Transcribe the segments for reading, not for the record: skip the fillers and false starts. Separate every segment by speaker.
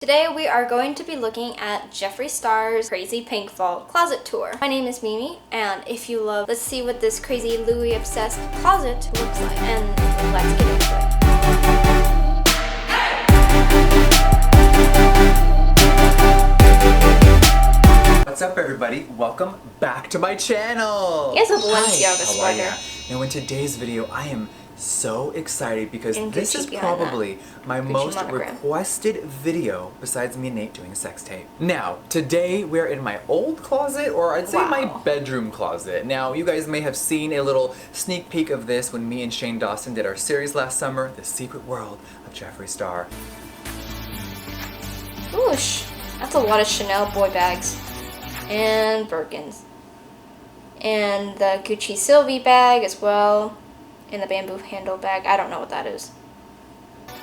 Speaker 1: Today we are going to be looking at Jeffree Star's Crazy Pink Fall Closet Tour. My name is Mimi, and if you love, let's see what this crazy Louis obsessed closet looks like, and let's get into
Speaker 2: it. What's up, everybody? Welcome back to my channel.
Speaker 1: He has a Balenciaga sweater.
Speaker 2: Now in today's video, I am so excited because this is probably my most requested video besides me and Nate doing sex tape. Now, today we're in my old closet, or I'd say my bedroom closet. Now, you guys may have seen a little sneak peek of this when me and Shane Dawson did our series last summer, The Secret World of Jeffree Star.
Speaker 1: Oosh, that's a lot of Chanel boy bags. And Birkins. And the Gucci Sylvie bag as well. And the bamboo handle bag. I don't know what that is.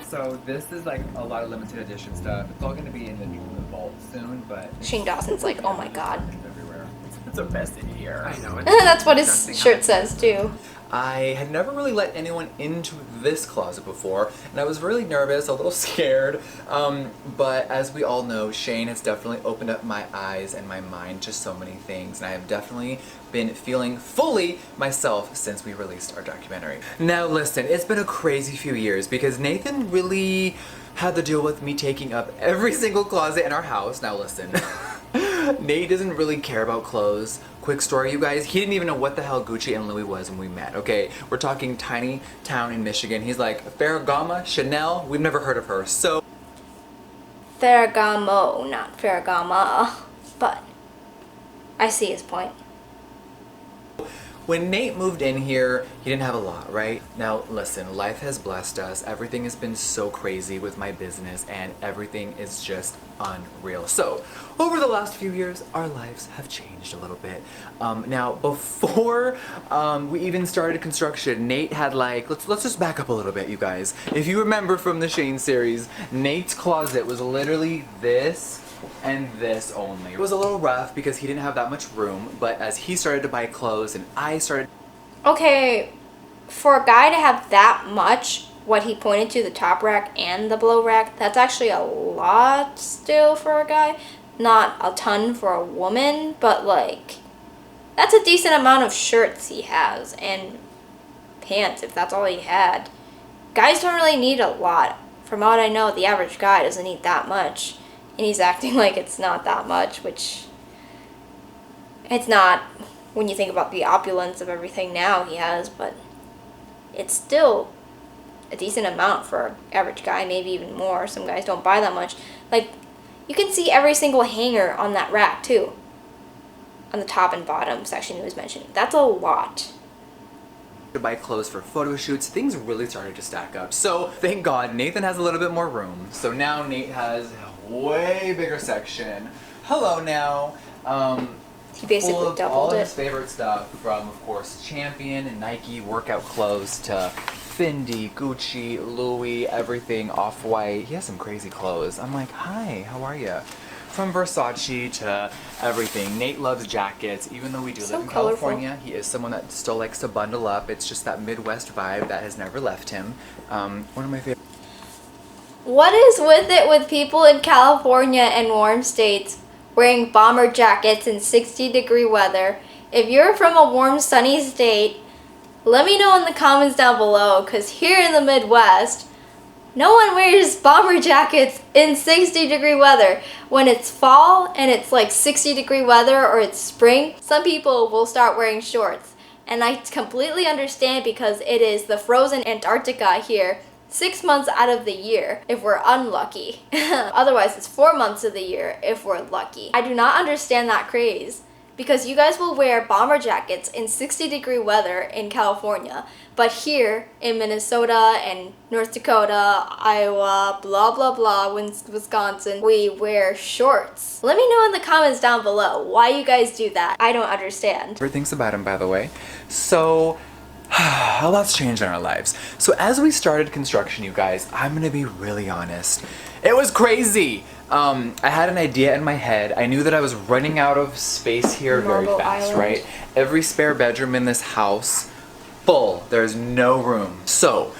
Speaker 2: So this is like a lot of limited edition stuff. It's all going to be in the vault soon, but...
Speaker 1: Shane Dawson's like, oh my god.
Speaker 2: Everywhere. It's a mess in here. I know.
Speaker 1: That's what his shirt says too.
Speaker 2: I had never really let anyone into this closet before, and I was really nervous, a little scared, but as we all know, Shane has definitely opened up my eyes and my mind to so many things, and I have definitely been feeling fully myself since we released our documentary. Now listen, it's been a crazy few years because Nathan really had to deal with me taking up every single closet in our house. Now listen, Nate doesn't really care about clothes. Quick story, you guys, he didn't even know what the hell Gucci and Louis was when we met, okay? We're talking tiny town in Michigan. He's like, Ferragamo, Chanel, we've never heard of her, so...
Speaker 1: Ferragamo, not Ferragamo, but I see his point.
Speaker 2: When Nate moved in here, he didn't have a lot, right? Now, listen, life has blessed us. Everything has been so crazy with my business, and everything is just unreal. So, over the last few years, our lives have changed a little bit. Now, before we even started construction, Nate had like, let's just back up a little bit, you guys. If you remember from the Shane series, Nate's closet was literally this and this only. It was a little rough because he didn't have that much room, but as he started to buy clothes and I started...
Speaker 1: Okay, for a guy to have that much, what he pointed to, the top rack and the below rack, that's actually a lot still for a guy. Not a ton for a woman, but like, that's a decent amount of shirts he has, and pants if that's all he had. Guys don't really need a lot. From what I know, the average guy doesn't need that much. And he's acting like it's not that much, which it's not when you think about the opulence of everything now he has, but it's still a decent amount for an average guy, maybe even more. Some guys don't buy that much. Like, you can see every single hanger on that rack too, on the top and bottom section he was mentioning. That's a lot.
Speaker 2: To buy clothes for photo shoots, things really started to stack up. So thank God Nathan has a little bit more room. So now Nate has a way bigger section. Hello now.
Speaker 1: He basically
Speaker 2: full of
Speaker 1: doubled
Speaker 2: all
Speaker 1: it.
Speaker 2: His favorite stuff, from of course Champion and Nike workout clothes to Fendi, Gucci, Louis, everything, Off-White. He has some crazy clothes. I'm like, hi, how are you? From Versace to everything. Nate loves jackets. Even though we do live in California, he is someone that still likes to bundle up. It's just that Midwest vibe that has never left him. One of my favorite.
Speaker 1: What is with it with people in California and warm states wearing bomber jackets in 60-degree weather? If you're from a warm, sunny state, let me know in the comments down below, because here in the Midwest, no one wears bomber jackets in 60-degree weather. When it's fall and it's like 60-degree weather, or it's spring, some people will start wearing shorts. And I completely understand, because it is the frozen Antarctica here 6 months out of the year if we're unlucky. Otherwise, it's 4 months of the year if we're lucky. I do not understand that craze, because you guys will wear bomber jackets in 60-degree weather in California, but here in Minnesota and North Dakota, Iowa, blah blah blah, Wisconsin, we wear shorts. Let me know in the comments down below why you guys do that. I don't understand.
Speaker 2: Thinks about him, by the way. So a lot's changed in our lives. So as we started construction, you guys, I'm gonna be really honest. It was crazy. I had an idea in my head. I knew that I was running out of space here very fast, right? Every spare bedroom in this house, full. There's no room. So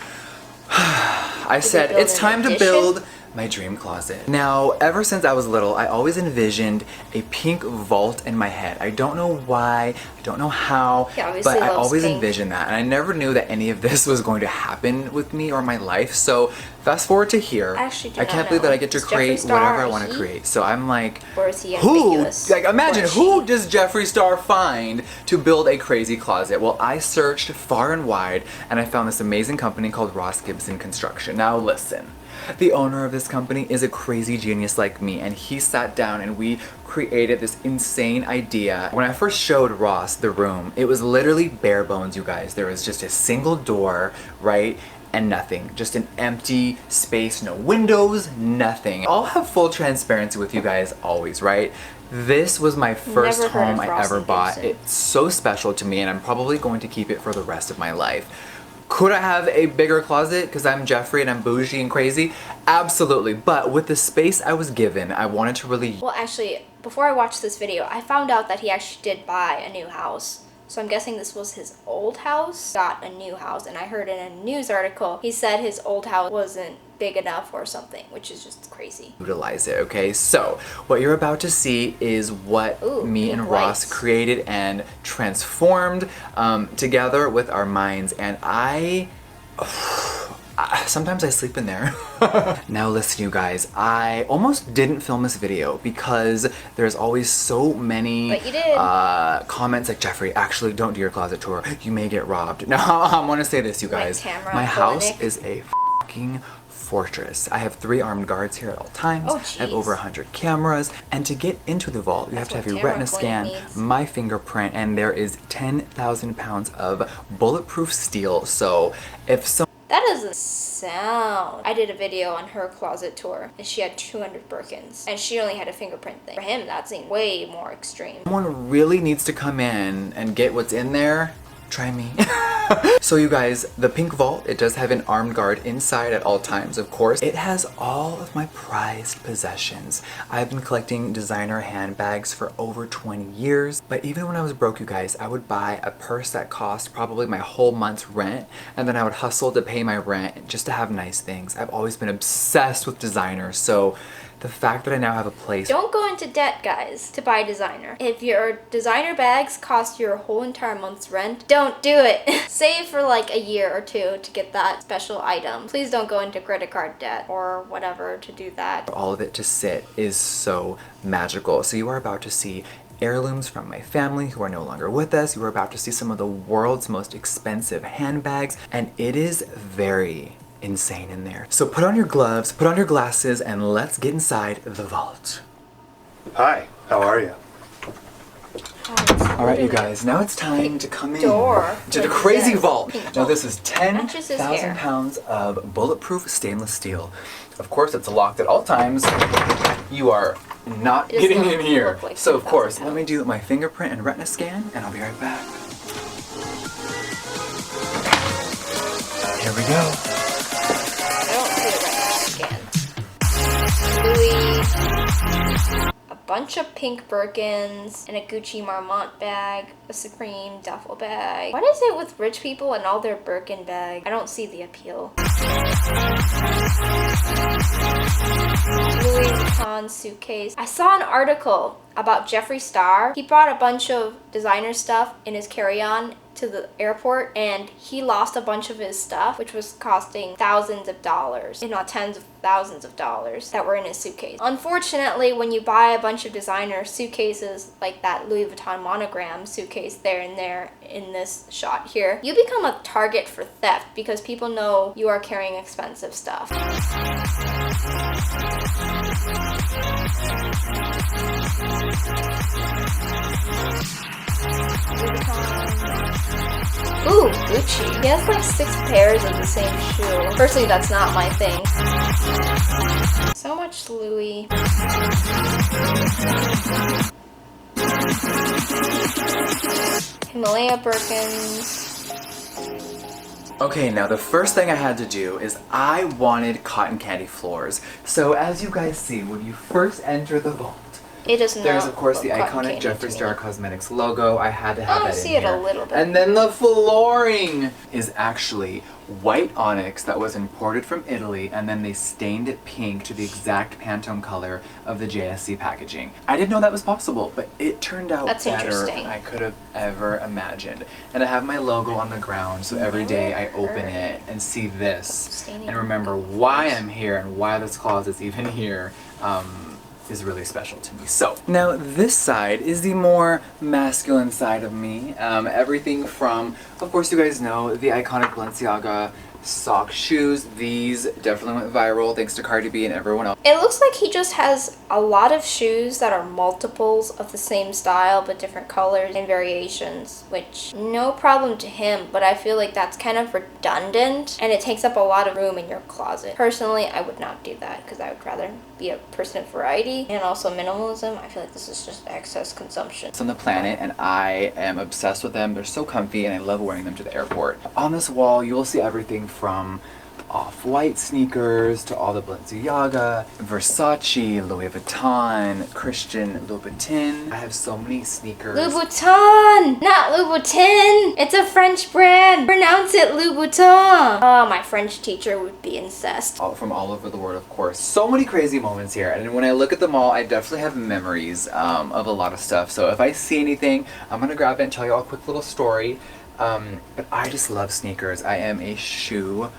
Speaker 2: I said, it's time to build my dream closet. Now, ever since I was little, I always envisioned a pink vault in my head. I don't know why, I don't know how, but I always envisioned that. And I never knew that any of this was going to happen with me or my life. So fast forward to here. I can't believe that I get to create whatever I want to create. So I'm like,
Speaker 1: or is he ambiguous?
Speaker 2: Like, imagine, who does Jeffree Star find to build a crazy closet? Well, I searched far and wide and I found this amazing company called Ross Gibson Construction. Now listen. The owner of this company is a crazy genius like me, and he sat down and we created this insane idea. When I first showed Ross the room, it was literally bare bones, you guys. There was just a single door, right? And nothing. Just an empty space, no windows, nothing. I'll have full transparency with you guys always, right? This was my first home I ever bought. It's so special to me, and I'm probably going to keep it for the rest of my life. Could I have a bigger closet because I'm Jeffree and I'm bougie and crazy? Absolutely, but with the space I was given, I wanted to really...
Speaker 1: Well, actually, before I watched this video, I found out that he actually did buy a new house. So I'm guessing this was his old house, got a new house, and I heard in a news article, he said his old house wasn't big enough or something, which is just crazy.
Speaker 2: Utilize it, okay? So, what you're about to see is what me and Ross created and transformed together with our minds, and sometimes I sleep in there. Now listen, you guys, I almost didn't film this video because there's always so many comments like, Jeffree, actually don't do your closet tour. You may get robbed. Now, I want to say this, you guys. My house is a fucking fortress. I have 3 armed guards here at all times. I have over 100 cameras. And to get into the vault, you have to have your retina scan, my fingerprint, and there is 10,000 pounds of bulletproof steel. So if some...
Speaker 1: That doesn't sound... I did a video on her closet tour, and she had 200 Birkins, and she only had a fingerprint thing. For him, that seemed way more extreme.
Speaker 2: Someone really needs to come in and get what's in there. Try me. So you guys, the pink vault, it does have an armed guard inside at all times, of course. It has all of my prized possessions. I've been collecting designer handbags for over 20 years, but even when I was broke, you guys, I would buy a purse that cost probably my whole month's rent, and then I would hustle to pay my rent just to have nice things. I've always been obsessed with designers, so the fact that I now have a place...
Speaker 1: Don't go into debt, guys, to buy designer. If your designer bags cost your whole entire month's rent, don't do it. Save for like a year or two to get that special item. Please don't go into credit card debt or whatever to do that.
Speaker 2: All of it to sit is so magical. So you are about to see heirlooms from my family who are no longer with us. You are about to see some of the world's most expensive handbags, and it is very insane in there. So put on your gloves, put on your glasses, and let's get inside the vault.
Speaker 3: Hi, how are you?
Speaker 2: Alright, you guys, now it's time to come in to the crazy vault. Now this is 10,000 pounds of bulletproof stainless steel. Of course, it's locked at all times. You are not getting in here. So of course, let me do my fingerprint and retina scan, and I'll be right back. Here we go.
Speaker 1: Louis, a bunch of pink Birkins, and a Gucci Marmont bag, a Supreme duffel bag. What is it with rich people and all their Birkin bags? I don't see the appeal. Louis Vuitton suitcase. I saw an article about Jeffree Star. He brought a bunch of designer stuff in his carry-on to the airport, and he lost a bunch of his stuff, which was costing thousands of dollars, if not tens of thousands of dollars, that were in his suitcase. Unfortunately, when you buy a bunch of designer suitcases like that Louis Vuitton monogram suitcase there and there in this shot here, you become a target for theft because people know you are carrying expensive stuff. Ooh, Gucci. He has like 6 pairs of the same shoe. Personally, that's not my thing. So much Louis. Himalaya Birkins.
Speaker 2: Okay, now the first thing I had to do is I wanted cotton candy floors. So as you guys see, when you first enter the vault,
Speaker 1: It does not.
Speaker 2: There's of course the
Speaker 1: look cotton
Speaker 2: iconic
Speaker 1: candy
Speaker 2: Jeffree
Speaker 1: to
Speaker 2: Star
Speaker 1: me.
Speaker 2: Cosmetics logo. I had to have
Speaker 1: I
Speaker 2: that
Speaker 1: see
Speaker 2: in
Speaker 1: it
Speaker 2: here.
Speaker 1: a little bit.
Speaker 2: And then the flooring is actually white onyx that was imported from Italy, and then they stained it pink to the exact Pantone color of the JSC packaging. I didn't know that was possible, but it turned out
Speaker 1: That's
Speaker 2: better
Speaker 1: interesting.
Speaker 2: than I could have ever imagined. And I have my logo on the ground, so every day I open it and see this
Speaker 1: Staining
Speaker 2: and remember why I'm here and why this closet's even here. Is really special to me. So now this side is the more masculine side of me. Everything from, of course you guys know, the iconic Balenciaga sock shoes. These definitely went viral thanks to Cardi B and everyone else.
Speaker 1: It looks like he just has a lot of shoes that are multiples of the same style but different colors and variations, which no problem to him, but I feel like that's kind of redundant and it takes up a lot of room in your closet. Personally, I would not do that because I would rather be a person of variety and also minimalism. I feel like this is just excess consumption.
Speaker 2: On the planet, and I am obsessed with them. They're so comfy and I love wearing them to the airport. On this wall you will see everything from off-white sneakers to all the Balenciaga, Versace, Louis Vuitton, Christian Louboutin. I have so many sneakers.
Speaker 1: Louboutin! Not Louboutin! It's a French brand! Pronounce it Louboutin! Oh, my French teacher would be incensed.
Speaker 2: From all over the world, of course. So many crazy moments here, and when I look at them all, I definitely have memories of a lot of stuff. So if I see anything, I'm gonna grab it and tell you all a quick little story. But I just love sneakers. I am a shoe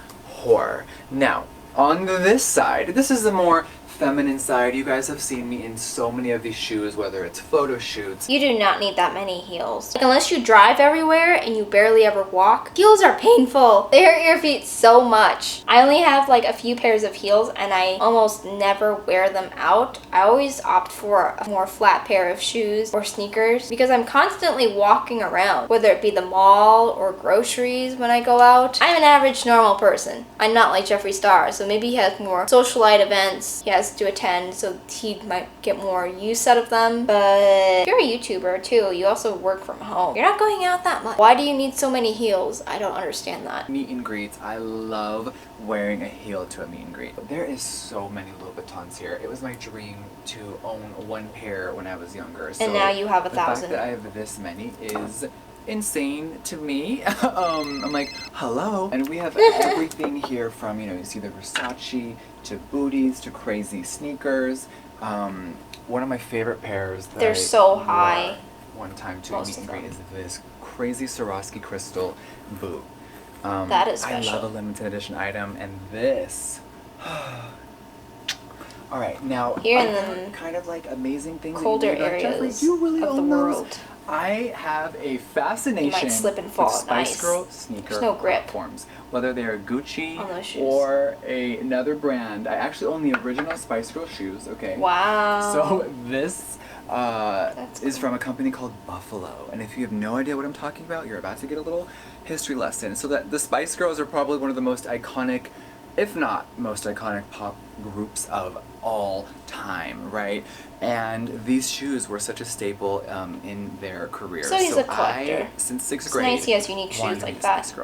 Speaker 2: whore. Now, on this side, this is the more feminine side. You guys have seen me in so many of these shoes, whether it's photo shoots.
Speaker 1: You do not need that many heels. Like, unless you drive everywhere and you barely ever walk, heels are painful. They hurt your feet so much. I only have like a few pairs of heels and I almost never wear them out. I always opt for a more flat pair of shoes or sneakers because I'm constantly walking around, whether it be the mall or groceries when I go out. I'm an average normal person. I'm not like Jeffree Star, so maybe he has more socialite events he has to attend, so he might get more use out of them. But if you're a YouTuber too, you also work from home. You're not going out that much. Why do you need so many heels? I don't understand that.
Speaker 2: Meet and greets. I love wearing a heel to a meet and greet. There is so many Louboutins here. It was my dream to own one pair when I was younger. So
Speaker 1: And now you have 1,000.
Speaker 2: The fact that I have this many is insane to me. I'm like, hello. And we have everything here from, you know, you see the Versace to booties to crazy sneakers. One of my favorite pairs that
Speaker 1: They're
Speaker 2: I
Speaker 1: so
Speaker 2: wore
Speaker 1: high.
Speaker 2: one time to a
Speaker 1: Most
Speaker 2: meet and
Speaker 1: of
Speaker 2: greet
Speaker 1: them.
Speaker 2: is this crazy Swarovski crystal boot.
Speaker 1: That is special.
Speaker 2: I love a limited edition item, and this. All right, now
Speaker 1: Here in
Speaker 2: other
Speaker 1: the
Speaker 2: kind of like amazing things.
Speaker 1: colder
Speaker 2: that you need, like, Jeffree,
Speaker 1: areas
Speaker 2: do you really
Speaker 1: of the
Speaker 2: own those?
Speaker 1: world.
Speaker 2: I have a fascination
Speaker 1: slip and fall
Speaker 2: with
Speaker 1: at
Speaker 2: Spice
Speaker 1: nice.
Speaker 2: Girl sneaker
Speaker 1: There's no grip
Speaker 2: platforms, whether they are Gucci
Speaker 1: on those shoes.
Speaker 2: or another brand. I actually own the original Spice Girl shoes. Okay.
Speaker 1: Wow.
Speaker 2: So this
Speaker 1: That's
Speaker 2: is
Speaker 1: cool.
Speaker 2: from a company called Buffalo, and if you have no idea what I'm talking about, you're about to get a little history lesson. So that the Spice Girls are probably one of the most iconic, if not most iconic, pop groups of all time, right? And these shoes were such a staple in their career.
Speaker 1: So he's a collector.
Speaker 2: I, since sixth
Speaker 1: It's
Speaker 2: grade,
Speaker 1: nice he has unique
Speaker 2: wanted
Speaker 1: shoes
Speaker 2: to be
Speaker 1: like
Speaker 2: a
Speaker 1: that.
Speaker 2: Spice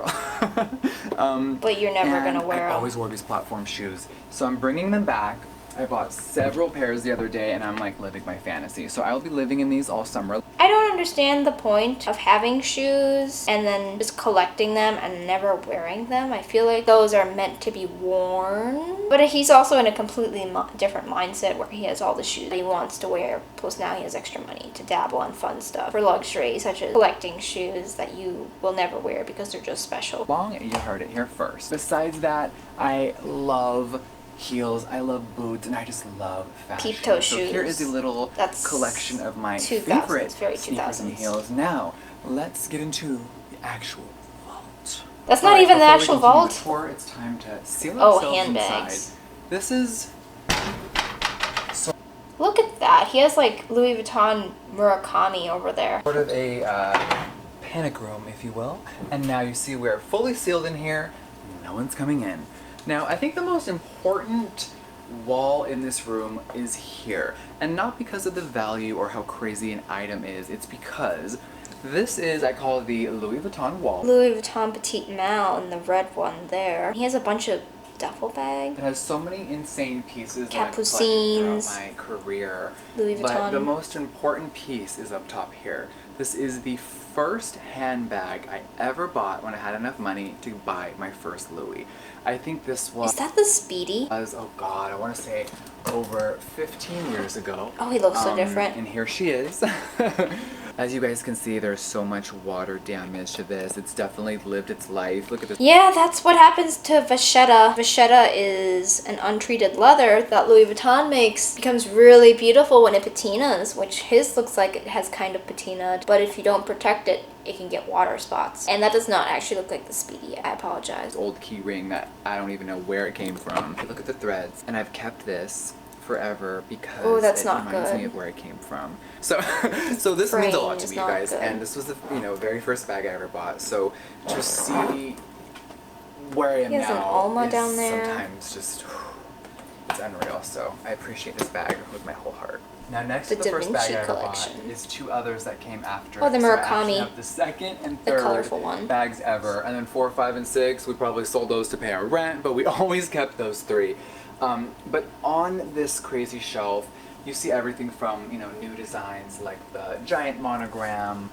Speaker 2: Girl.
Speaker 1: But you're never
Speaker 2: and
Speaker 1: gonna wear
Speaker 2: I
Speaker 1: 'em.
Speaker 2: always wore these platform shoes, so I'm bringing them back. I bought several pairs the other day, and I'm like living my fantasy. So I'll be living in these all summer.
Speaker 1: I don't understand the point of having shoes and then just collecting them and never wearing them. I feel like those are meant to be worn. But he's also in a completely different mindset where he has all the shoes that he wants to wear. Plus now he has extra money to dabble in fun stuff for luxury, such as collecting shoes that you will never wear because they're just special.
Speaker 2: Long, you heard it here first. Besides that, I love heels, I love boots, and I just love fashion.
Speaker 1: Peep toe
Speaker 2: so here
Speaker 1: shoes.
Speaker 2: is a little
Speaker 1: That's
Speaker 2: collection of my
Speaker 1: 2000s,
Speaker 2: favorite
Speaker 1: very
Speaker 2: sneakers and
Speaker 1: 2000s.
Speaker 2: heels. Now, let's get into the actual vault.
Speaker 1: That's
Speaker 2: All
Speaker 1: not
Speaker 2: right,
Speaker 1: even the
Speaker 2: before we
Speaker 1: actual
Speaker 2: continue
Speaker 1: vault.
Speaker 2: the tour, it's time to seal
Speaker 1: Oh,
Speaker 2: ourselves
Speaker 1: handbags.
Speaker 2: inside. This is
Speaker 1: Look at that. He has like Louis Vuitton Murakami over there.
Speaker 2: sort of a panic room, if you will. And now you see we're fully sealed in here. No one's coming in. Now, I think the most important wall in this room is here. And not because of the value or how crazy an item is. It's because this is, I call it the Louis Vuitton wall.
Speaker 1: Louis Vuitton Petite Mal and the red one there. He has a bunch of duffel bag.
Speaker 2: It has so many insane pieces that I've collected
Speaker 1: Capucines.
Speaker 2: throughout my career.
Speaker 1: Louis
Speaker 2: But
Speaker 1: Vuitton.
Speaker 2: the most important piece is up top here. This is the first handbag I ever bought when I had enough money to buy my first Louis. I think this was...
Speaker 1: Is that the Speedy?
Speaker 2: Oh God, I want to say over 15 years ago.
Speaker 1: Oh, he looks so different.
Speaker 2: And here she is. As you guys can see, there's so much water damage to this. It's definitely lived its life. Look at this.
Speaker 1: Yeah, that's what happens to vachetta. Vachetta is an untreated leather that Louis Vuitton makes. It becomes really beautiful when it patinas, which his looks like it has kind of patinaed. But if you don't protect it, it can get water spots. And that does not actually look like the Speedy. I apologize.
Speaker 2: Old key ring that I don't even know where it came from. Look at the threads. And I've kept this forever because it reminds me of where it came from. So so this means a lot to me, you guys. Good. And this was the very first bag I ever bought. So to see where I am now
Speaker 1: an Alma down there.
Speaker 2: Sometimes just it's unreal. So I appreciate this bag with my whole heart. Now next to the first bag I ever bought is two others that came after.
Speaker 1: Oh, the Mercari.
Speaker 2: So I actually have the second and third
Speaker 1: colorful one.
Speaker 2: bags ever. And then 4, 5, and 6, we probably sold those to pay our rent, but we always kept those 3. But on this crazy shelf, you see everything from, new designs like the giant monogram,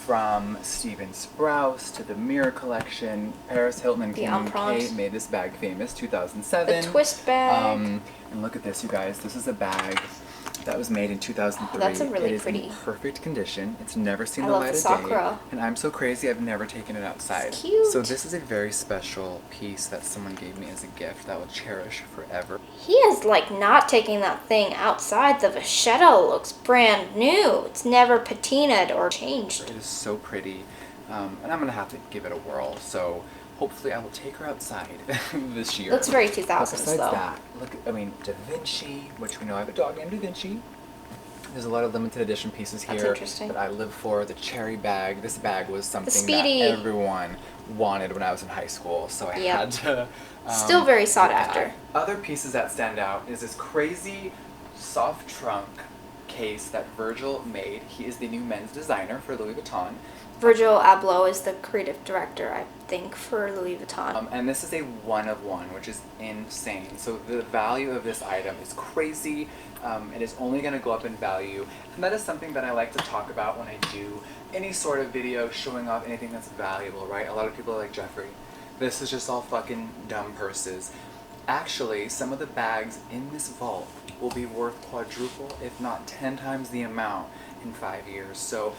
Speaker 2: from Steven Sprouse to the mirror collection. Paris Hilton and Kim K made this bag famous, 2007.
Speaker 1: The twist bag.
Speaker 2: And look at this, you guys. This is a bag that was made in 2003.
Speaker 1: That's a really
Speaker 2: pretty. It is in perfect condition. It's never seen the light of day. And I'm so crazy I've never taken it outside.
Speaker 1: It's cute.
Speaker 2: So this is a very special piece that someone gave me as a gift that I will cherish forever.
Speaker 1: He is like not taking that thing outside. The vachetta looks brand new. It's never patinaed or changed.
Speaker 2: It is so pretty. And I'm going to have to give it a whirl. So hopefully I will take her outside this year.
Speaker 1: Looks very 2000s
Speaker 2: besides
Speaker 1: though.
Speaker 2: That, look, Da Vinci, which we know I have a dog named Da Vinci. There's a lot of limited edition pieces here that I live for. The cherry bag. This bag was something that everyone wanted when I was in high school, so I had to.
Speaker 1: Still very sought after.
Speaker 2: Other pieces that stand out is this crazy soft trunk case that Virgil made. He is the new men's designer for Louis Vuitton.
Speaker 1: Virgil Abloh is the creative director, I think, for Louis Vuitton.
Speaker 2: And this is a one of one, which is insane. So the value of this item is crazy. It is only going to go up in value. And that is something that I like to talk about when I do any sort of video showing off anything that's valuable, right? A lot of people are like, Jeffrey, this is just all fucking dumb purses. Actually, some of the bags in this vault will be worth quadruple, if not 10 times the amount in 5 years. So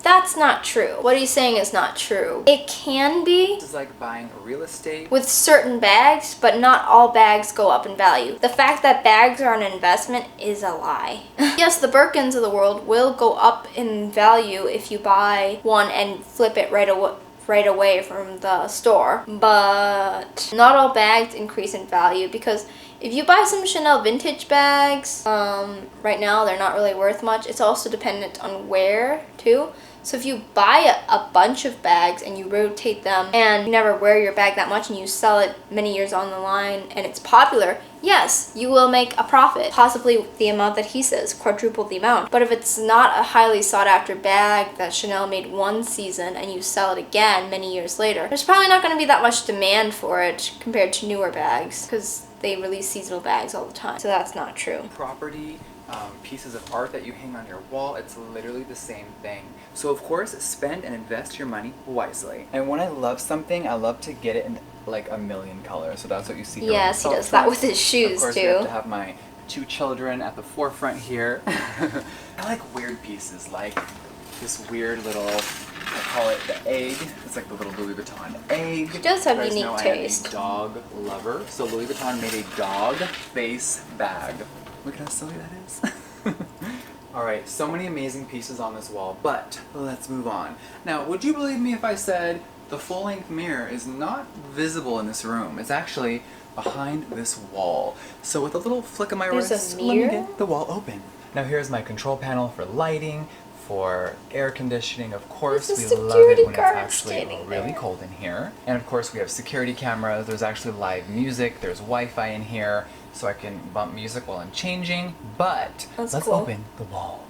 Speaker 1: that's not true. What he's saying is not true. It can be.
Speaker 2: This is like buying real estate.
Speaker 1: With certain bags, but not all bags go up in value. The fact that bags are an investment is a lie. Yes, the Birkins of the world will go up in value if you buy one and flip it right away from the store. But not all bags increase in value, because if you buy some Chanel vintage bags, right now they're not really worth much. It's also dependent on where too. So if you buy a bunch of bags and you rotate them and you never wear your bag that much and you sell it many years on the line and it's popular, yes, you will make a profit. Possibly the amount that he says, quadruple the amount. But if it's not a highly sought after bag that Chanel made one season and you sell it again many years later, there's probably not going to be that much demand for it compared to newer bags, because they release seasonal bags all the time. So that's not true.
Speaker 2: Property, pieces of art that you hang on your wall, it's literally the same thing. So of course, spend and invest your money wisely. And when I love something, I love to get it in like a million colors. So that's what you see here.
Speaker 1: Yes, he does that with his shoes
Speaker 2: of course,
Speaker 1: too.
Speaker 2: We have to have my 2 children at the forefront here. I like weird pieces, like this weird little, I call it the egg. It's like the little Louis Vuitton egg.
Speaker 1: He does have unique taste.
Speaker 2: I am a dog lover, so Louis Vuitton made a dog face bag. Look at how silly that is. Alright, so many amazing pieces on this wall, but let's move on. Now, would you believe me if I said the full-length mirror is not visible in this room? It's actually behind this wall. So with a little flick of my wrist, let me get the wall open. Now here's my control panel for lighting, for air conditioning. Of course, we love it when it's actually really cold in here. And of course, we have security cameras. There's actually live music. There's Wi-Fi in here, so I can bump music while I'm changing. But let's open the wall.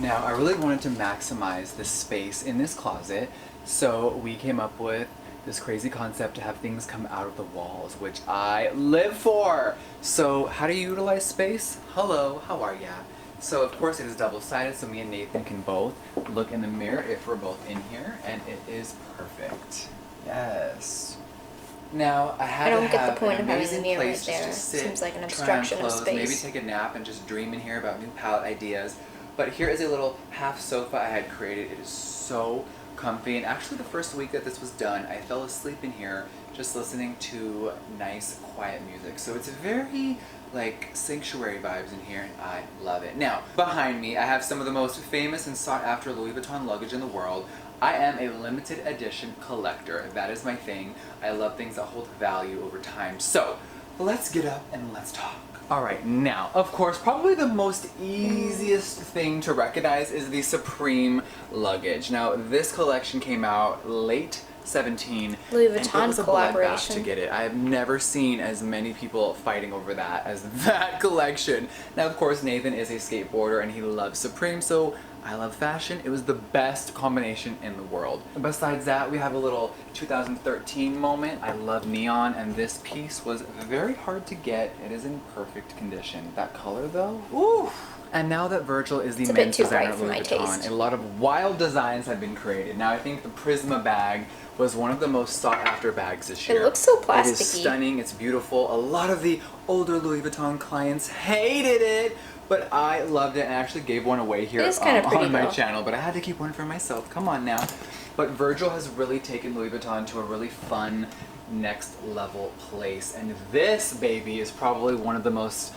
Speaker 2: Now, I really wanted to maximize the space in this closet, so we came up with this crazy concept to have things come out of the walls, which I live for. So how do you utilize space? Hello, how are ya? So of course it is double-sided, so me and Nathan can both look in the mirror if we're both in here, and it is perfect. Yes. Now I had
Speaker 1: I don't
Speaker 2: to
Speaker 1: get
Speaker 2: have
Speaker 1: the point
Speaker 2: an
Speaker 1: of having
Speaker 2: amazing
Speaker 1: the mirror
Speaker 2: place
Speaker 1: right
Speaker 2: just
Speaker 1: there.
Speaker 2: to sit,
Speaker 1: Seems like an
Speaker 2: try on
Speaker 1: obstruction of
Speaker 2: clothes, maybe
Speaker 1: space.
Speaker 2: take a nap and just dream in here about new palette ideas. But here is a little half sofa I had created. It is so comfy, and actually the first week that this was done, I fell asleep in here just listening to nice, quiet music. So it's very like sanctuary vibes in here, and I love it. Now, behind me, I have some of the most famous and sought after Louis Vuitton luggage in the world. I am a limited edition collector. That is my thing. I love things that hold value over time. So, let's get up and let's talk. Alright, now, of course, probably the most easiest thing to recognize is the Supreme luggage. Now, this collection came out late 17.
Speaker 1: Louis
Speaker 2: and it
Speaker 1: Vuitton
Speaker 2: was a bloodbath
Speaker 1: collaboration.
Speaker 2: to get it. I have never seen as many people fighting over that as that collection. Now, of course, Nathan is a skateboarder and he loves Supreme, so I love fashion. It was the best combination in the world. Besides that, we have a little 2013 moment. I love neon, and this piece was very hard to get. It is in perfect condition. That color though, ooh! And now that Virgil is the
Speaker 1: It's a bit
Speaker 2: men's
Speaker 1: too
Speaker 2: designer
Speaker 1: bright
Speaker 2: at
Speaker 1: for
Speaker 2: Louis
Speaker 1: my
Speaker 2: Vuitton,
Speaker 1: taste.
Speaker 2: a lot of wild designs have been created. Now I think the Prisma bag was one of the most sought after bags this year.
Speaker 1: It looks so
Speaker 2: It
Speaker 1: plasticky.
Speaker 2: is stunning, it's beautiful. A lot of the older Louis Vuitton clients hated it, but I loved it and I actually gave one away here
Speaker 1: It is kinda pretty,
Speaker 2: on my
Speaker 1: though.
Speaker 2: channel, but I had to keep one for myself. Come on now. But Virgil has really taken Louis Vuitton to a really fun next level place, and this baby is probably one of the most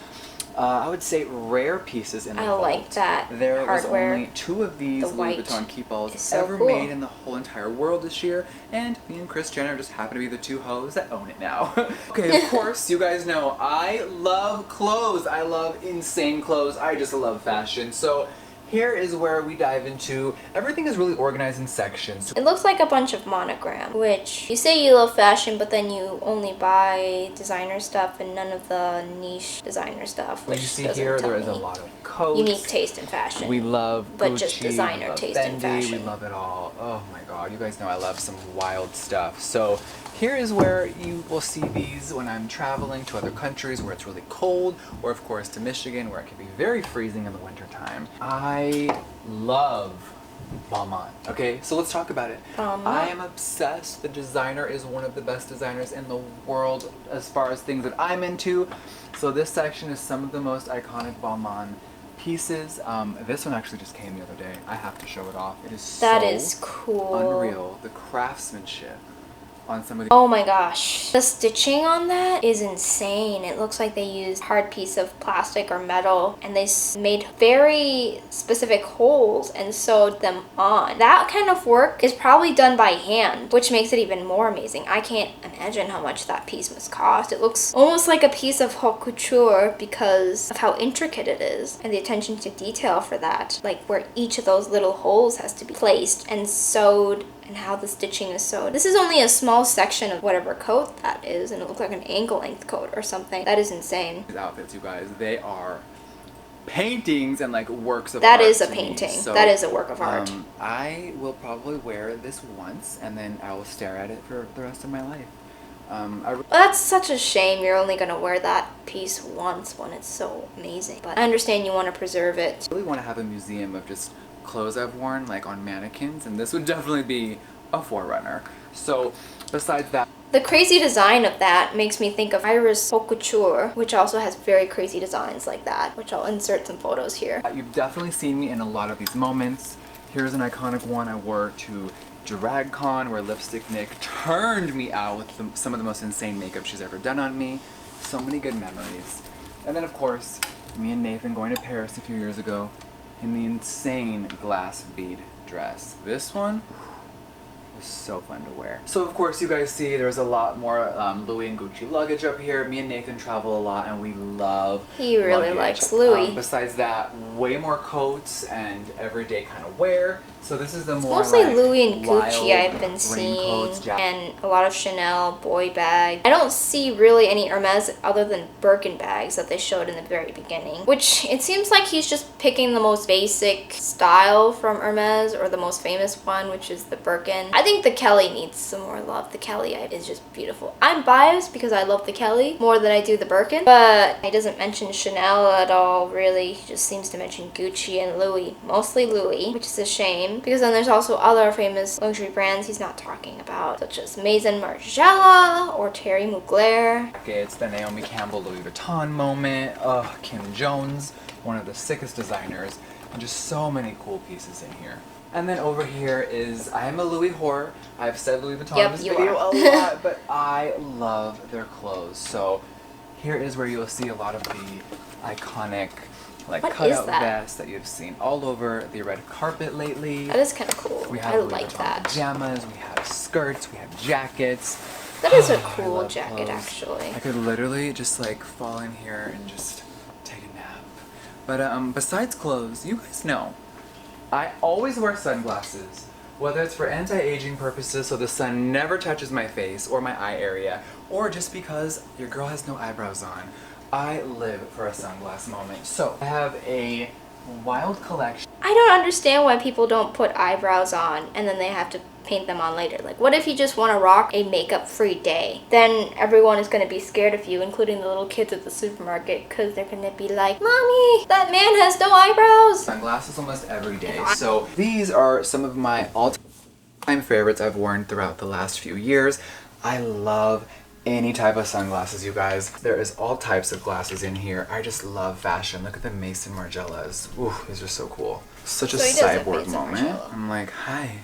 Speaker 2: I would say rare pieces in the
Speaker 1: I
Speaker 2: vault.
Speaker 1: like that
Speaker 2: There
Speaker 1: hardware.
Speaker 2: was only 2 of these
Speaker 1: The
Speaker 2: Louis
Speaker 1: white
Speaker 2: Vuitton key balls
Speaker 1: is so
Speaker 2: ever
Speaker 1: cool.
Speaker 2: made in the whole entire world this year, and me and Kris Jenner just happen to be the 2 hoes that own it now. Okay, of course, you guys know I love clothes. I love insane clothes. I just love fashion. So here is where we dive into, everything is really organized in sections.
Speaker 1: It looks like a bunch of monograms, which you say you love fashion, but then you only buy designer stuff and none of the niche designer stuff,
Speaker 2: As
Speaker 1: which
Speaker 2: you see
Speaker 1: doesn't
Speaker 2: here,
Speaker 1: tell
Speaker 2: there is a
Speaker 1: me
Speaker 2: lot of coats.
Speaker 1: unique taste in fashion.
Speaker 2: We love
Speaker 1: But
Speaker 2: Gucci,
Speaker 1: just designer
Speaker 2: we love
Speaker 1: taste in
Speaker 2: Fendi,
Speaker 1: fashion.
Speaker 2: We love it all. Oh my god, you guys know I love some wild stuff. So here is where you will see these when I'm traveling to other countries where it's really cold, or of course to Michigan where it can be very freezing in the wintertime. I love Balmain. Okay, so let's talk about it.
Speaker 1: Balmain.
Speaker 2: I am obsessed. The designer is one of the best designers in the world as far as things that I'm into. So this section is some of the most iconic Balmain pieces. This one actually just came the other day. I have to show it off. It is
Speaker 1: That
Speaker 2: so
Speaker 1: is cool.
Speaker 2: unreal. The craftsmanship on some of the
Speaker 1: Oh my gosh. The stitching on that is insane. It looks like they used a hard piece of plastic or metal and they made very specific holes and sewed them on. That kind of work is probably done by hand, which makes it even more amazing. I can't imagine how much that piece must cost. It looks almost like a piece of haute couture because of how intricate it is and the attention to detail for that. Like where each of those little holes has to be placed and sewed and how the stitching is sewed. This is only a small section of whatever coat that is, and it looks like an ankle length coat or something. That is insane.
Speaker 2: These outfits, you guys, they are paintings and like works of
Speaker 1: That
Speaker 2: art.
Speaker 1: is a
Speaker 2: to me.
Speaker 1: painting.
Speaker 2: So,
Speaker 1: That is a work of art.
Speaker 2: I will probably wear this once and then I will stare at it for the rest of my life.
Speaker 1: Well, that's such a shame you're only gonna wear that piece once when it's so amazing. But I understand you want to preserve it.
Speaker 2: I really want to have a museum of just clothes I've worn like on mannequins, and this would definitely be a forerunner. So besides that,
Speaker 1: The crazy design of that makes me think of Iris Haute Couture, which also has very crazy designs like that, which I'll insert some photos here.
Speaker 2: you've definitely seen me in a lot of these moments. Here's an iconic one I wore to DragCon where Lipstick Nick turned me out with some of the most insane makeup she's ever done on me. So many good memories. And then of course, me and Nathan going to Paris a few years ago in the insane glass bead dress. This one was so fun to wear. So of course you guys see there's a lot more Louis and Gucci luggage up here. Me and Nathan travel a lot and we love
Speaker 1: He really
Speaker 2: luggage.
Speaker 1: likes Louis.
Speaker 2: Besides that, way more coats and everyday kind of wear. So this is the more
Speaker 1: Mostly
Speaker 2: like
Speaker 1: Louis and Gucci
Speaker 2: wild
Speaker 1: I've been seeing,
Speaker 2: raincoats,
Speaker 1: and a lot of Chanel boy bag. I don't see really any Hermes other than Birkin bags that they showed in the very beginning, which it seems like he's just picking the most basic style from Hermes, or the most famous one, which is the Birkin. I think the Kelly needs some more love. The Kelly is just beautiful. I'm biased because I love the Kelly more than I do the Birkin, but he doesn't mention Chanel at all, really. He just seems to mention Gucci and Louis, mostly Louis, which is a shame, because then there's also other famous luxury brands he's not talking about, such as Maison Margiela or Terry Mugler.
Speaker 2: It's the Naomi Campbell Louis Vuitton moment. Kim Jones, one of the sickest designers, and just so many cool pieces in here. And then over here is, I am a Louis whore. I've said Louis Vuitton in this video a lot, but I love their clothes. So here is where you'll see a lot of the iconic like cutout vests that you've seen all over the red carpet lately.
Speaker 1: That is kind of cool.
Speaker 2: We have
Speaker 1: I like that.
Speaker 2: Pajamas, we have skirts, we have jackets.
Speaker 1: That is a cool jacket,
Speaker 2: clothes.
Speaker 1: Actually.
Speaker 2: I could literally just like fall in here and just take a nap. But besides clothes, you guys know, I always wear sunglasses, whether it's for anti-aging purposes so the sun never touches my face or my eye area, or just because your girl has no eyebrows on. I live for a sunglass moment. So I have a wild collection.
Speaker 1: I don't understand why people don't put eyebrows on and then they have to paint them on later. Like, what if you just want to rock a makeup-free day? Then everyone is going to be scared of you, including the little kids at the supermarket, because they're going to be like, Mommy, that man has no eyebrows.
Speaker 2: Sunglasses almost every day. So these are some of my all-time favorites I've worn throughout the last few years. I love any type of sunglasses, you guys. There is all types of glasses in here. I just love fashion. Look at the Maison Margielas. Ooh, these are so cool. Such a cyborg moment. I'm like, hi.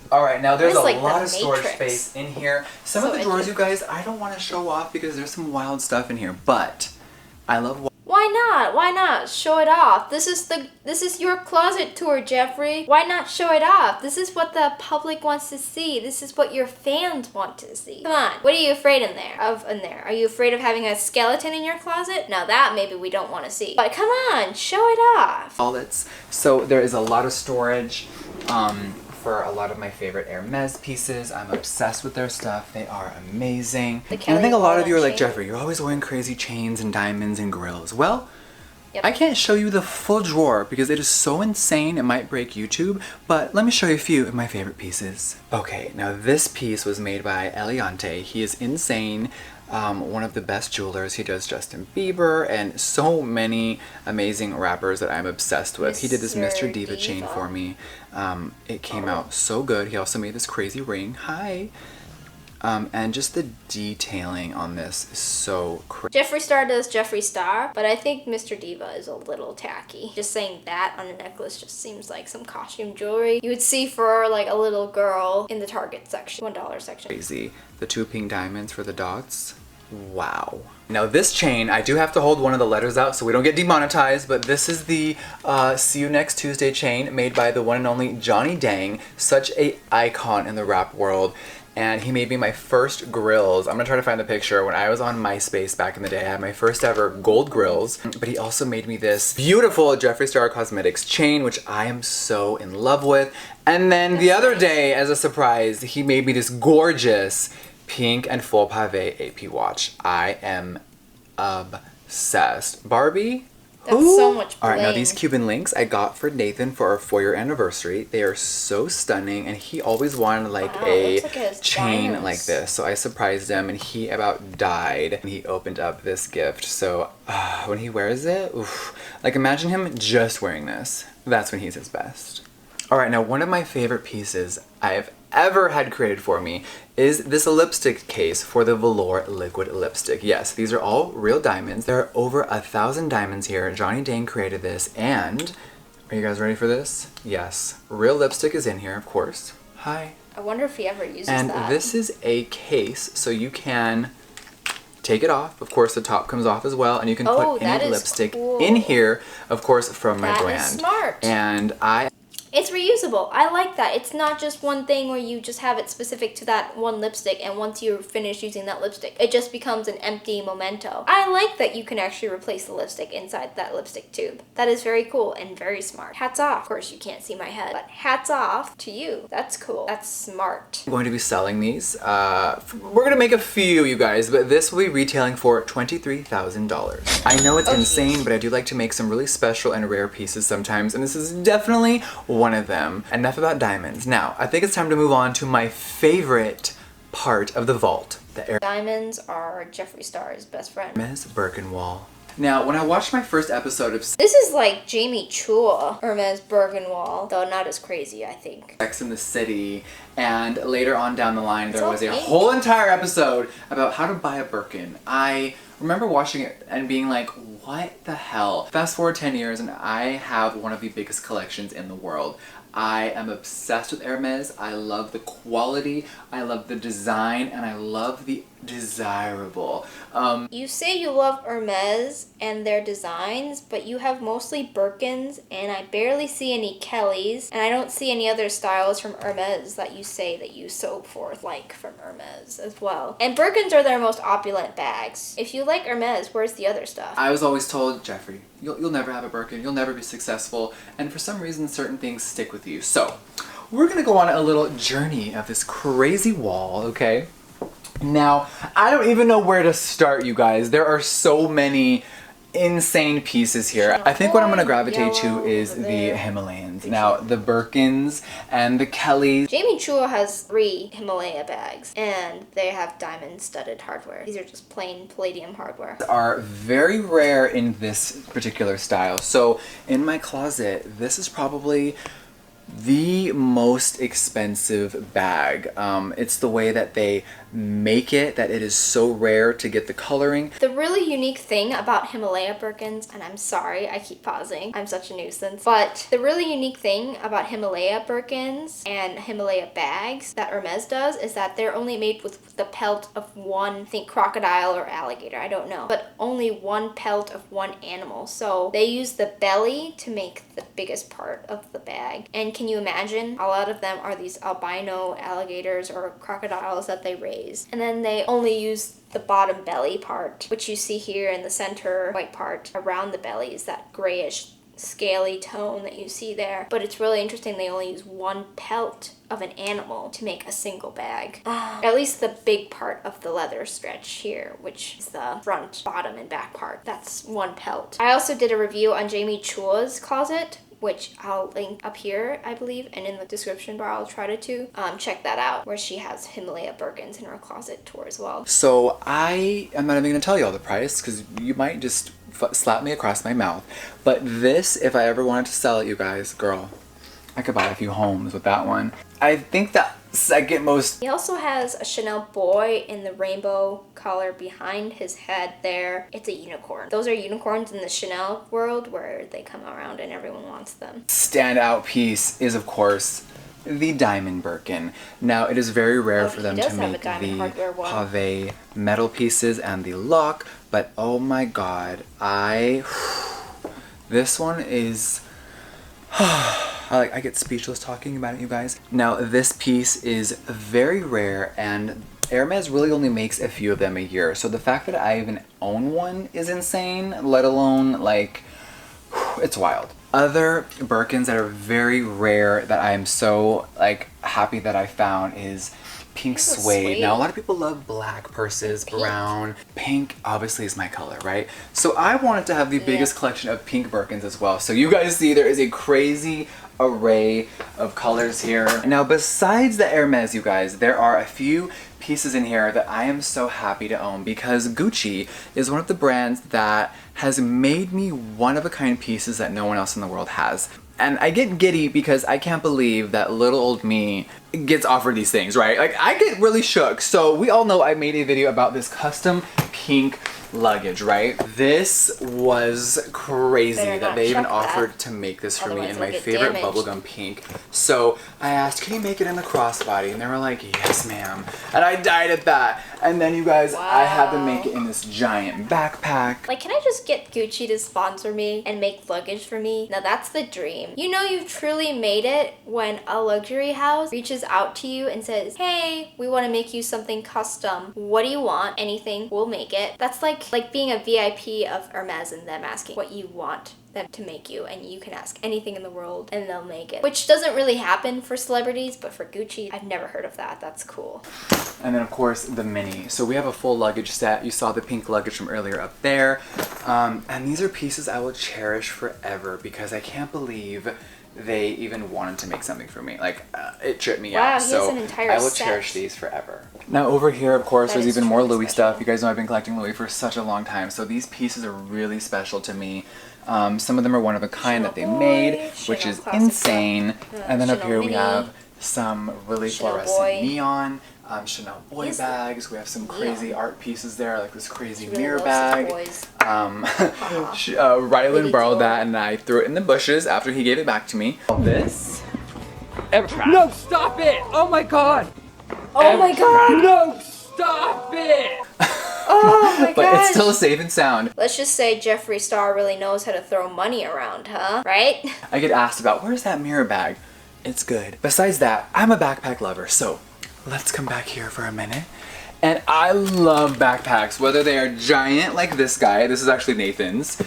Speaker 2: Alright, now there's a lot of storage space in here. Some of the drawers, you guys, I don't want to show off because there's some wild stuff in here, but I love.
Speaker 1: Why not? Why not? Show it off. This is your closet tour, Jeffrey. Why not show it off? This is what the public wants to see. This is what your fans want to see. Come on. What are you afraid in there? Are you afraid of having a skeleton in your closet? Now that maybe we don't want to see. But come on, show it off.
Speaker 2: Wallets. So there is a lot of storage for a lot of my favorite Hermes pieces. I'm obsessed with their stuff. They are amazing. I think a lot of you are like, Jeffrey, you're always wearing crazy chains and diamonds and grills. Well, I can't show you the full drawer because it is so insane it might break YouTube, but let me show you a few of my favorite pieces. Okay, now this piece was made by Eliante. He is insane. One of the best jewelers. He does Justin Bieber and so many amazing rappers that I'm obsessed with. He did this Mr. Diva chain for me. It came out so good. He also made this crazy ring. Hi. And just the detailing on this is so crazy.
Speaker 1: Jeffree Star does Jeffree Star, but I think Mr. Diva is a little tacky. Just saying that on a necklace just seems like some costume jewelry you would see for like a little girl in the Target section, $1 section.
Speaker 2: Crazy. The 2 pink diamonds for the dots. Wow. Now this chain, I do have to hold one of the letters out so we don't get demonetized, but this is the See You Next Tuesday chain made by the one and only Johnny Dang, such a icon in the rap world. And he made me my first grills. I'm gonna try to find the picture. When I was on MySpace back in the day, I had my first ever gold grills. But he also made me this beautiful Jeffree Star Cosmetics chain, which I am so in love with. And then the other day, as a surprise, he made me this gorgeous pink and full pavé AP watch. I am obsessed. Barbie?
Speaker 1: That's so much bling.
Speaker 2: Alright, now these Cuban links I got for Nathan for our 4-year anniversary. They are so stunning, and he always wanted like a chain like this. So I surprised him, and he about died. And he opened up this gift. So when he wears it, oof, like imagine him just wearing this. That's when he's his best. Alright, now one of my favorite pieces I've ever had created for me is this lipstick case for the Velour liquid lipstick. Yes, these are all real diamonds. There are over 1,000 diamonds here. Johnny Dang created this, and are you guys ready for this? Yes, real lipstick is in here, of course. Hi.
Speaker 1: I wonder if he ever uses
Speaker 2: that. And this is a case, so you can take it off. Of course, the top comes off as well, and you can put any lipstick in here, of course, from my brand.
Speaker 1: That is smart.
Speaker 2: And I
Speaker 1: It's reusable. I like that. It's not just one thing where you just have it specific to that one lipstick, and once you're finished using that lipstick, it just becomes an empty memento. I like that you can actually replace the lipstick inside that lipstick tube. That is very cool and very smart. Hats off. Of course, you can't see my head, but hats off to you. That's cool. That's smart.
Speaker 2: I'm going to be selling these. We're gonna make a few, you guys, but this will be retailing for $23,000. I know it's insane, but I do like to make some really special and rare pieces sometimes, and this is definitely one of them. Enough about diamonds. Now, I think it's time to move on to my favorite part of the vault. The
Speaker 1: Diamonds are Jeffree Star's best friend.
Speaker 2: Hermes Birkin wall. Now, when I watched my first episode of
Speaker 1: This is like Jamie Chua, Hermes Birkin wall, though not as crazy, I think.
Speaker 2: Sex in the City, and later on down the line, there
Speaker 1: all
Speaker 2: was a
Speaker 1: pink.
Speaker 2: whole entire episode about how to buy a Birkin. I remember watching it and being like, what the hell? Fast forward 10 years and I have one of the biggest collections in the world. I am obsessed with Hermes. I love the quality, I love the design, and I love the desirable.
Speaker 1: You say you love Hermes and their designs, but you have mostly Birkins, and I barely see any Kellys, and I don't see any other styles from Hermes that you say that you so forth like from Hermes as well. And Birkins are their most opulent bags. If you like Hermes, where's the other stuff?
Speaker 2: I was always told, Jeffree, you'll never have a Birkin, you'll never be successful, and for some reason certain things stick with you. So, we're gonna go on a little journey of this crazy wall, okay? Now, I don't even know where to start, you guys. There are so many insane pieces here. I think what I'm gonna gravitate to is the Himalayans. Now, the Birkins and the Kellys.
Speaker 1: Jamie Chua has 3 Himalaya bags, and they have diamond-studded hardware. These are just plain palladium hardware.
Speaker 2: Are very rare in this particular style. So, in my closet, this is probably the most expensive bag. It's the way that they make it, that it is so rare to get the coloring.
Speaker 1: The really unique thing about Himalaya Birkins, and I'm sorry, I keep pausing, I'm such a nuisance, but the really unique thing about Himalaya Birkins and Himalaya bags that Hermes does is that they're only made with the pelt of one, I think crocodile or alligator, I don't know, but only one pelt of one animal. So they use the belly to make the biggest part of the bag. And can you imagine? A lot of them are these albino alligators or crocodiles that they raise. And then they only use the bottom belly part, which you see here in the center white part around the belly is that grayish scaly tone that you see there. But it's really interesting they only use one pelt of an animal to make a single bag. At least the big part of the leather stretch here, which is the front, bottom, and back part. That's one pelt. I also did a review on Jamie Chua's closet, which I'll link up here, I believe, and in the description bar I'll try to too. Check that out, where she has Himalaya Birkins in her closet tour as well.
Speaker 2: So I am not even gonna tell you all the price because you might just slap me across my mouth. But this, if I ever wanted to sell it, you guys, girl, I could buy a few homes with that one. I think that second most.
Speaker 1: He also has a Chanel boy in the rainbow collar behind his head there. It's a unicorn. Those are unicorns in the Chanel world where they come around and everyone wants them.
Speaker 2: Standout piece is, of course, the diamond Birkin. Now, it is very rare for them to make the pave metal pieces and the lock, but oh my god, this one is I get speechless talking about it, you guys. Now, this piece is very rare, and Hermes really only makes a few of them a year. So the fact that I even own one is insane, let alone, like, it's wild. Other Birkins that are very rare that I am so, like, happy that I found is pink suede. Now, a lot of people love black purses, brown. Pink obviously is my color, right? So I wanted to have the biggest collection of pink Birkins as well. So you guys see there is a crazy array of colors here. Now, besides the Hermes, you guys, there are a few pieces in here that I am so happy to own because Gucci is one of the brands that has made me one-of-a-kind pieces that no one else in the world has. And I get giddy because I can't believe that little old me gets offered these things, right? Like, I get really shook. So we all know I made a video about this custom pink luggage, right? This was crazy that they even offered to make this for me in my favorite bubblegum pink. So I asked, can you make it in the crossbody? And they were like, yes, ma'am. And I died at that. And then you guys, I had to make it in this giant backpack.
Speaker 1: Like, can I just get Gucci to sponsor me and make luggage for me? Now that's the dream. You know you've truly made it when a luxury house reaches out to you and says, hey, we want to make you something custom. What do you want? Anything, we'll make it. That's like being a VIP of Hermes and them asking what you want them to make you, and you can ask anything in the world and they'll make it. Which doesn't really happen for celebrities, but for Gucci, I've never heard of that. That's cool.
Speaker 2: And then of course the mini. So we have a full luggage set. You saw the pink luggage from earlier up there. And these are pieces I will cherish forever because I can't believe they even wanted to make something for me. Like, it tripped me out.
Speaker 1: He has an entire
Speaker 2: I will
Speaker 1: set.
Speaker 2: cherish these forever. Now over here, of course,
Speaker 1: That
Speaker 2: there's
Speaker 1: is
Speaker 2: even more
Speaker 1: truly
Speaker 2: Louis
Speaker 1: special.
Speaker 2: stuff. You guys know I've been collecting Louis for such a long time. So these pieces are really special to me. Some of them are one of a kind that they made, which
Speaker 1: Chanel
Speaker 2: is
Speaker 1: classic
Speaker 2: insane. And then up
Speaker 1: Chanel
Speaker 2: here we
Speaker 1: mini,
Speaker 2: have some really
Speaker 1: Chanel
Speaker 2: fluorescent
Speaker 1: boy.
Speaker 2: neon, Chanel boy
Speaker 1: Yes.
Speaker 2: bags. We have some crazy
Speaker 1: Neon.
Speaker 2: art pieces there, like this crazy
Speaker 1: She really
Speaker 2: mirror
Speaker 1: loves his
Speaker 2: bag.
Speaker 1: boys.
Speaker 2: Rylan
Speaker 1: Baby
Speaker 2: borrowed
Speaker 1: toy.
Speaker 2: that and I threw it in the bushes after he gave it back to me. This?
Speaker 4: No, stop it! Oh my god!
Speaker 1: Oh my god!
Speaker 4: No, stop it!
Speaker 1: Oh my
Speaker 2: But
Speaker 1: gosh!
Speaker 2: it's still safe and sound.
Speaker 1: Let's just say Jeffree Star really knows how to throw money around, huh? Right?
Speaker 2: I get asked about, where's that mirror bag? It's good. Besides that, I'm a backpack lover, so let's come back here for a minute. And I love backpacks, whether they are giant like this guy, this is actually Nathan's,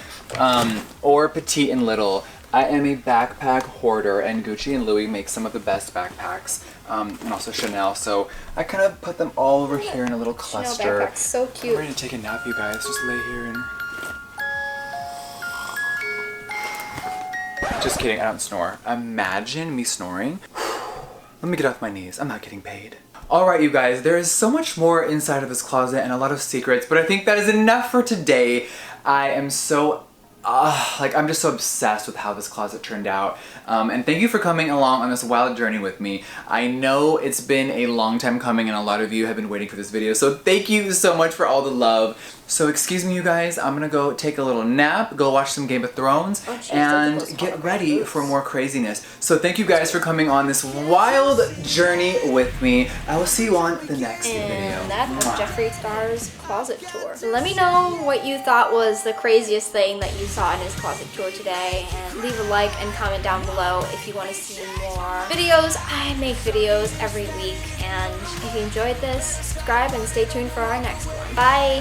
Speaker 2: or petite and little. I am a backpack hoarder, and Gucci and Louis make some of the best backpacks, and also Chanel, so I kind of put them all over here in a little
Speaker 1: Chanel
Speaker 2: cluster.
Speaker 1: backpack's so
Speaker 2: I'm
Speaker 1: cute.
Speaker 2: ready to take a nap, you guys. Just lay here and... Just kidding, I don't snore. Imagine me snoring. Let me get off my knees. I'm not getting paid. Alright, you guys, there is so much more inside of this closet and a lot of secrets, but I think that is enough for today. I am so I'm just so obsessed with how this closet turned out. And thank you for coming along on this wild journey with me. I know it's been a long time coming and a lot of you have been waiting for this video, so thank you so much for all the love. So excuse me, you guys, I'm gonna go take a little nap, go watch some Game of Thrones, and get ready for more craziness. So thank you guys for coming on this wild journey with me. I will see you on the next video.
Speaker 1: And that was Jeffree Star's closet tour. So let me know what you thought was the craziest thing that you saw in his closet tour today, and leave a like and comment down below if you want to see more videos. I make videos every week, and if you enjoyed this, subscribe and stay tuned for our next one. Bye!